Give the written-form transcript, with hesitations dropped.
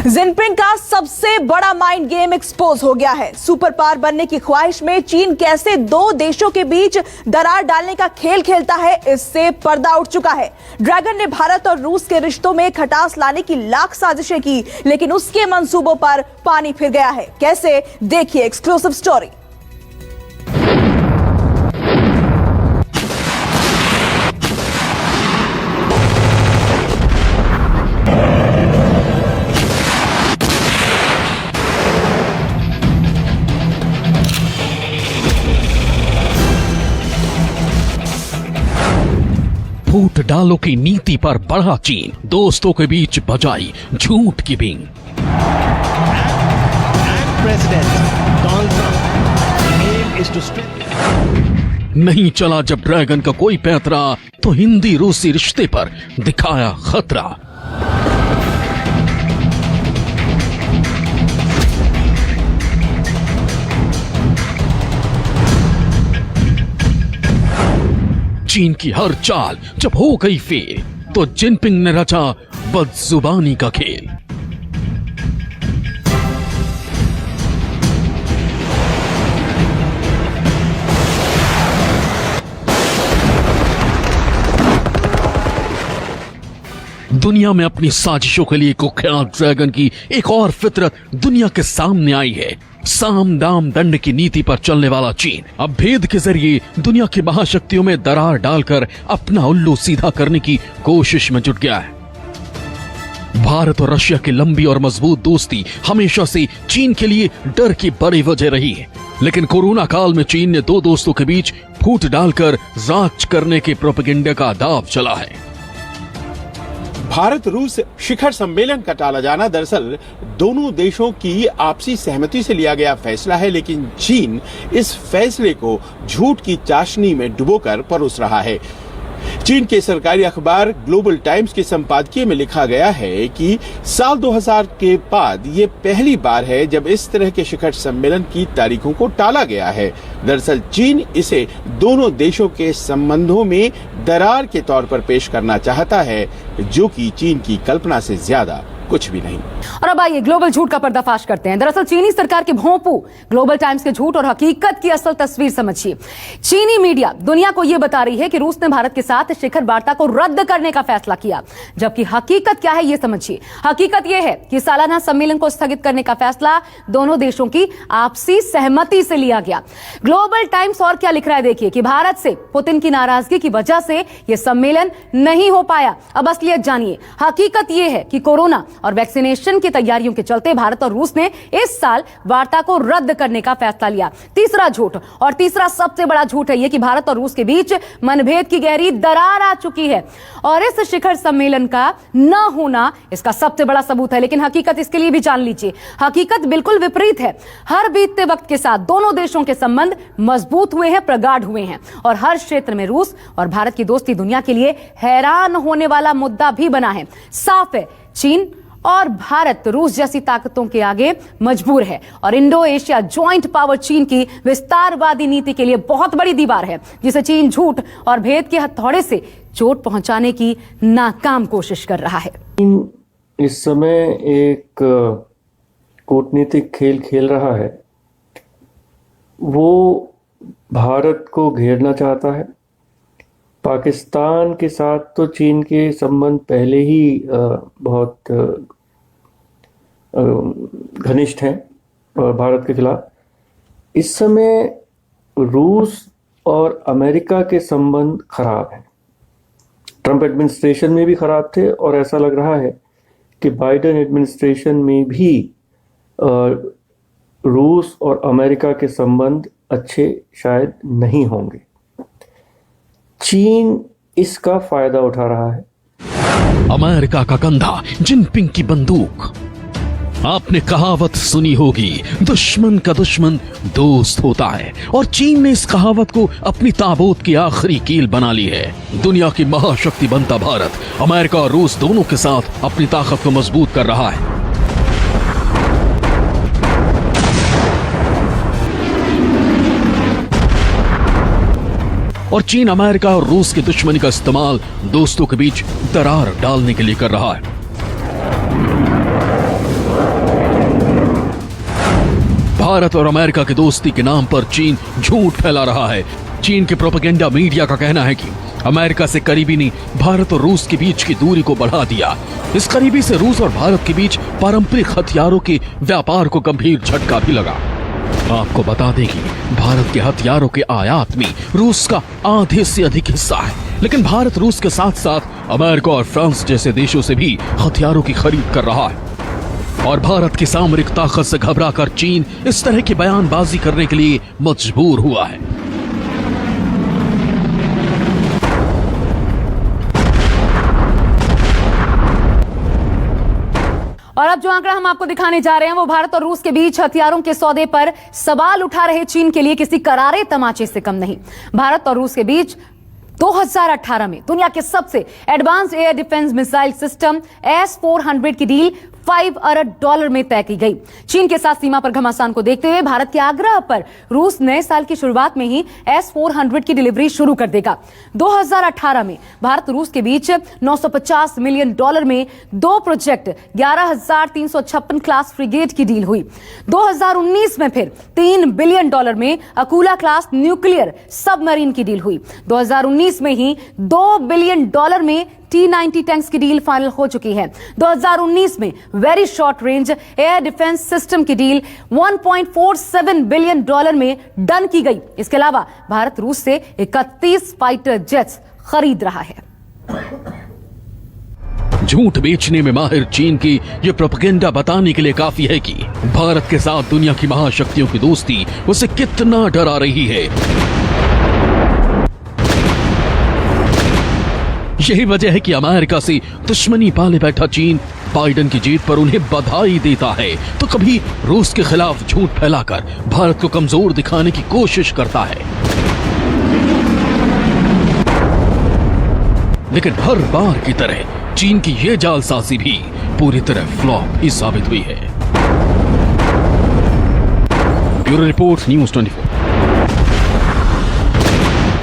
Jinping का सबसे बड़ा माइंड गेम एक्सपोज हो गया है। सुपर पावर बनने की ख्वाहिश में चीन कैसे दो देशों के बीच दरार डालने का खेल खेलता है, इससे पर्दा उठ चुका है। ड्रैगन ने भारत और रूस के रिश्तों में खटास लाने की लाख साजिशें की, लेकिन उसके मंसूबों पर पानी फिर गया है। कैसे, देखिए एक्सक्लूसिव स्टोरी। फूट डालो की नीति पर बढ़ा चीन, दोस्तों के बीच बजाई झूठ की बीन। नहीं चला जब ड्रैगन का कोई पैतरा, तो हिंदी रूसी रिश्ते पर दिखाया खतरा। चीन की हर चाल जब हो गई फेल, तो जिनपिंग ने रचा बदजुबानी का खेल। दुनिया में अपनी साजिशों के लिए कुख्यात ड्रैगन की एक और फितरत दुनिया के सामने आई है। साम दाम दंड की नीति पर चलने वाला चीन अब भेद के जरिए दुनिया की महाशक्तियों में दरार डालकर अपना उल्लू सीधा करने की कोशिश में जुट गया है। भारत और रशिया की लंबी और मजबूत दोस्ती हमेशा से चीन के लिए डर की बड़ी वजह रही है, लेकिन कोरोना काल में चीन ने दो दोस्तों के बीच फूट डालकर जांच करने के प्रोपेगेंडा का दाव चला है। भारत रूस शिखर सम्मेलन का टाला जाना दरअसल दोनों देशों की आपसी सहमति से लिया गया फैसला है, लेकिन चीन इस फैसले को झूठ की चाशनी में डुबोकर परोस रहा है। चीन के सरकारी अखबार ग्लोबल टाइम्स के संपादकीय में लिखा गया है कि साल 2000 के बाद ये पहली बार है जब इस तरह के शिखर सम्मेलन की तारीखों को टाला गया है। दरअसल चीन इसे दोनों देशों के संबंधों में दरार के तौर पर पेश करना चाहता है, जो कि चीन की कल्पना से ज्यादा कुछ भी नहीं। और अब आइए ग्लोबल झूठ का पर्दाफाश करते हैं। दरअसल चीनी सरकार के भोंपू ग्लोबल टाइम्स के झूठ और हकीकत की असल तस्वीर समझिए। चीनी मीडिया दुनिया को यह बता रही है कि रूस ने भारत के साथ शिखर वार्ता को रद्द करने का फैसला किया, जबकि हकीकत क्या है यह समझिए। हकीकत यह है कि सालाना सम्मेलन को स्थगित करने का फैसला दोनों देशों की आपसी सहमति से लिया गया। ग्लोबल टाइम्स और क्या लिख रहा है देखिए कि भारत से पुतिन की नाराजगी की वजह से यह सम्मेलन नहीं हो पाया। अब असलियत जानिए। हकीकत यह है कि कोरोना और वैक्सीनेशन की तैयारियों के चलते भारत और रूस ने इस साल वार्ता को रद्द करने का फैसला लिया। तीसरा झूठ और तीसरा सबसे बड़ा झूठ है यह कि भारत और रूस के बीच मनभेद की गहरी दरार आ चुकी है और इस शिखर सम्मेलन का न होना इसका सबसे बड़ा सबूत है। लेकिन हकीकत इसके लिए भी जान लीजिए, हकीकत बिल्कुल विपरीत है। हर बीतते वक्त के साथ दोनों देशों के संबंध मजबूत हुए हैं, प्रगाढ़ हुए हैं और हर क्षेत्र में रूस और भारत की दोस्ती दुनिया के लिए हैरान होने वाला मुद्दा भी बना है। साफ है, चीन और भारत रूस जैसी ताकतों के आगे मजबूर है और इंडो एशिया ज्वाइंट पावर चीन की विस्तारवादी नीति के लिए बहुत बड़ी दीवार है, जिसे चीन झूठ और भेद के हथौड़े से चोट पहुंचाने की नाकाम कोशिश कर रहा है। इस समय एक कूटनीतिक खेल खेल रहा है। वो भारत को घेरना चाहता है। पाकिस्तान के साथ तो चीन के संबंध पहले ही बहुत घनिष्ठ हैं और भारत के खिलाफ इस समय रूस और अमेरिका के संबंध खराब हैं। ट्रंप एडमिनिस्ट्रेशन में भी खराब थे और ऐसा लग रहा है कि बाइडेन एडमिनिस्ट्रेशन में भी रूस और अमेरिका के संबंध अच्छे शायद नहीं होंगे। चीन इसका फायदा उठा रहा है। अमेरिका का कंधा, जिनपिंग की बंदूक। आपने कहावत सुनी होगी, दुश्मन का दुश्मन दोस्त होता है, और चीन ने इस कहावत को अपनी ताबूत की आखिरी कील बना ली है। दुनिया की महाशक्ति बनता भारत अमेरिका और रूस दोनों के साथ अपनी ताकत को मजबूत कर रहा है। और चीन अमेरिका और रूस की दुश्मनी का इस्तेमाल दोस्तों के बीच दरार डालने के लिए कर रहा है। भारत और अमेरिका की दोस्ती के नाम पर चीन झूठ फैला रहा है। चीन के प्रोपेगेंडा मीडिया का कहना है कि अमेरिका से करीबी ने भारत और रूस के बीच की दूरी को बढ़ा दिया। इस करीबी से रूस और भारत के बीच पारंपरिक हथियारों के व्यापार को गंभीर झटका भी लगा। आपको बता दें कि भारत के हथियारों के आयात में रूस का आधे से अधिक हिस्सा है, लेकिन भारत रूस के साथ साथ अमेरिका और फ्रांस जैसे देशों से भी हथियारों की खरीद कर रहा है। और भारत की सामरिक ताकत से घबराकर चीन इस तरह की बयानबाजी करने के लिए मजबूर हुआ है। और अब जो आंकड़ा हम आपको दिखाने जा रहे हैं वो भारत और रूस के बीच हथियारों के सौदे पर सवाल उठा रहे चीन के लिए किसी करारे तमाचे से कम नहीं। भारत और रूस के बीच 2018 में दुनिया के सबसे advance air defence missile system S-400 की डील $5 अरब में तय की गई। चीन के साथ सीमा पर घमासान को देखते हुए भारत के आग्रह पर रूस नए साल की शुरुआत में ही S-400 की डिलीवरी शुरू कर देगा। 2018 में भारत रूस के बीच $950 मिलियन में 2 प्रोजेक्ट 11,356 क्लास फ्रिगेट की डील हुई। 2019 में फिर $3 बिलियन में अकूला क्लास न्यूक्लियर सबमरीन की डील हुई। 2019 में ही $2 बिलियन में T-90 टैंक्स की डील फाइनल हो चुकी है। 2019 में very short range air defence system की डील $1.47 बिलियन में डन की गई। इसके अलावा भारत रूस से 31 फाइटर जेट्स खरीद रहा है। झूठ बेचने में माहिर चीन की ये प्रोपेगेंडा बताने के लिए काफी है कि भारत के साथ दुनिया की महाशक्तियों की दोस्ती उसे कितना डरा रही है। यही वजह है कि अमेरिका से दुश्मनी पाले बैठा चीन बाइडेन की जीत पर उन्हें बधाई देता है, तो कभी रूस के खिलाफ झूठ फैलाकर भारत को कमजोर दिखाने की कोशिश करता है। लेकिन हर बार की तरह चीन की ये जालसाजी भी पूरी तरह फ्लॉप ही साबित हुई है। Bureau report, news 24।